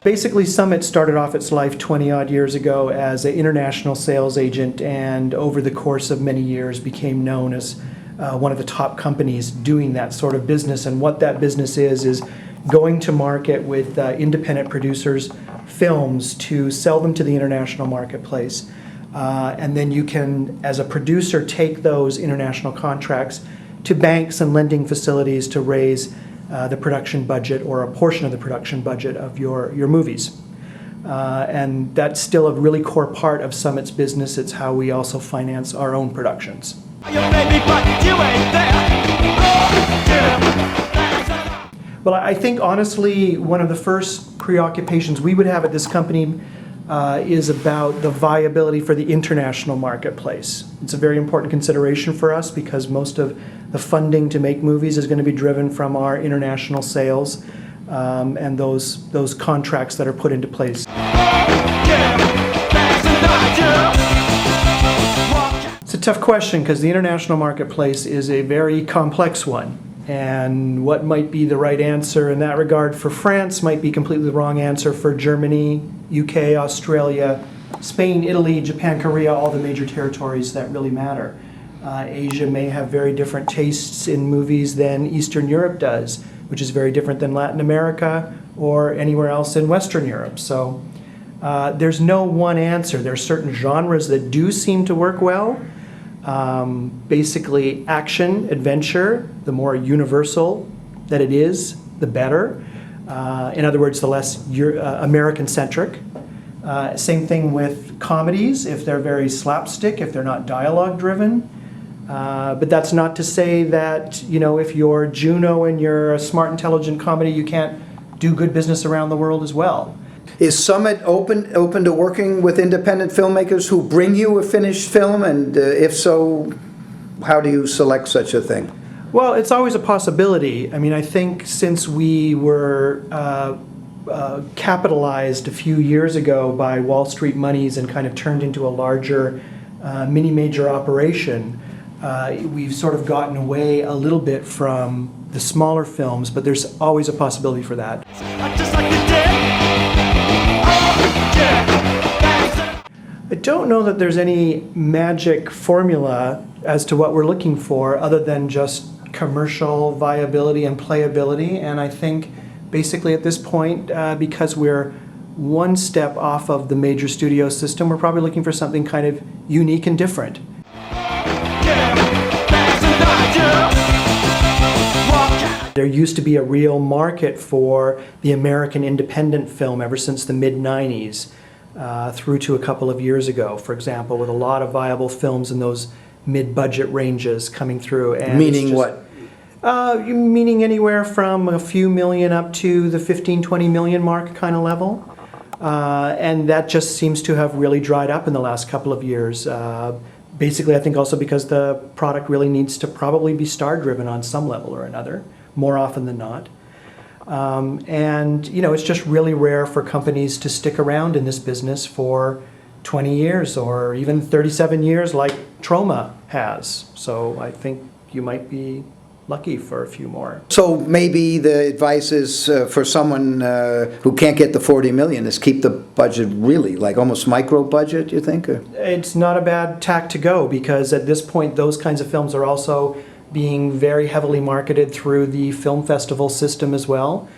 Basically, Summit started off its life 20-odd years ago as an international sales agent, and over the course of many years became known as one of the top companies doing that sort of business. And what that business is going to market with independent producers' films to sell them to the international marketplace. And then you can, as a producer, take those international contracts to banks and lending facilities to raise the production budget or a portion of the production budget of your movies. And that's still a really core part of Summit's business. It's how we also finance our own productions. Well, I think honestly one of the first preoccupations we would have at this company is about the viability for the international marketplace. It's a very important consideration for us because most of the funding to make movies is going to be driven from our international sales and those contracts that are put into place. It's a tough question because the international marketplace is a very complex one. And what might be the right answer in that regard for France might be completely the wrong answer for Germany, UK, Australia, Spain, Italy, Japan, Korea, all the major territories that really matter. Asia may have very different tastes in movies than Eastern Europe does, which is very different than Latin America or anywhere else in Western Europe. So there's no one answer. There are certain genres that do seem to work well. Basically action, adventure, the more universal that it is, the better. In other words, the less American-centric. Same thing with comedies, if they're very slapstick, if they're not dialogue-driven. But that's not to say that, you know, if you're Juno and you're a smart, intelligent comedy, you can't do good business around the world as well. Is Summit open to working with independent filmmakers who bring you a finished film? And if so, how do you select such a thing? Well, it's always a possibility. I mean, I think since we were capitalized a few years ago by Wall Street monies and kind of turned into a larger mini-major operation, we've sort of gotten away a little bit from the smaller films, but there's always a possibility for that. I don't know that there's any magic formula as to what we're looking for other than just commercial viability and playability, and I think basically at this point, because we're one step off of the major studio system, we're probably looking for something kind of unique and different. There used to be a real market for the American independent film ever since the mid-90s through to a couple of years ago, for example, with a lot of viable films in those mid-budget ranges coming through. And meaning what? Meaning anywhere from a few million up to the 15-20 million mark kind of level. And that just seems to have really dried up in the last couple of years. Basically, I think also because the product really needs to probably be star-driven on some level or another, more often than not. And, you know, it's just really rare for companies to stick around in this business for 20 years or even 37 years like Troma has. So I think you might be lucky for a few more. So maybe the advice is for someone who can't get the 40 million is keep the budget really, like almost micro budget, you think? Or? It's not a bad tack to go because at this point those kinds of films are also being very heavily marketed through the film festival system as well.